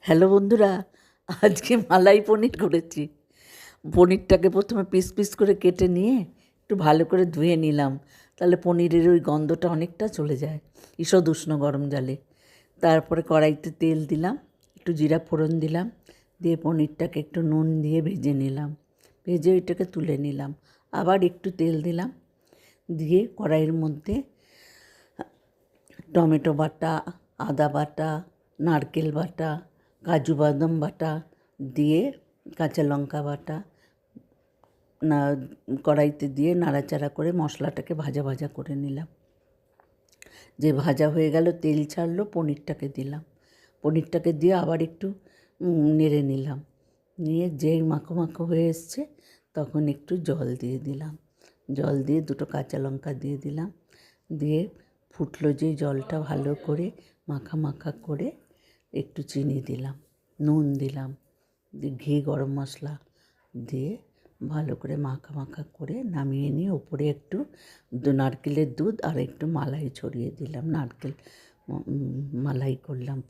Hello বন্ধুরা, আজকে মালাই পনির করেছি। পনিরটাকে প্রথমে পিস পিস করে কেটে নিয়ে একটু ভালো করে ধুয়ে নিলাম, তাহলে পনিরের ওই গন্ধটা অনেকটা চলে যায় ঈষৎ উষ্ণ গরম জলে। তারপরে কড়াইতে তেল দিলাম, একটু জিরা ফোড়ন দিলাম, দিয়ে পনিরটাকে একটু নুন দিয়ে ভেজে নিলাম, ভেজে ওইটাকে তুলে নিলাম। আবার একটু তেল দিলাম, দিয়ে কড়াইয়ের মধ্যে টমেটো বাটা, আদা বাটা, নারকেল বাটা, কাজু বাদাম বাটা দিয়ে কাঁচা লঙ্কা বাটা না কড়াইতে দিয়ে নাড়াচাড়া করে মশলাটাকে ভাজা ভাজা করে নিলাম। যে ভাজা হয়ে গেল, তেল ছাড়লো, পনিরটাকে দিলাম। পনিরটাকে দিয়ে আবার একটু নেড়ে নিলাম, নিয়ে যেই মাখো মাখো হয়ে এসছে তখন একটু জল দিয়ে দিলাম। জল দিয়ে দুটো কাঁচা লঙ্কা দিয়ে দিলাম, দিয়ে ফুটলো যেই জলটা ভালো করে মাখা মাখা করে একটু চিনি দিলাম, নুন দিলাম, দিয়ে ঘি গরম মশলা দিয়ে ভালো করে মাখা মাখা করে নামিয়ে নিয়ে ওপরে একটু নারকেলের দুধ আর একটু মালাই ছড়িয়ে দিলাম, নারকেল মালাই করলাম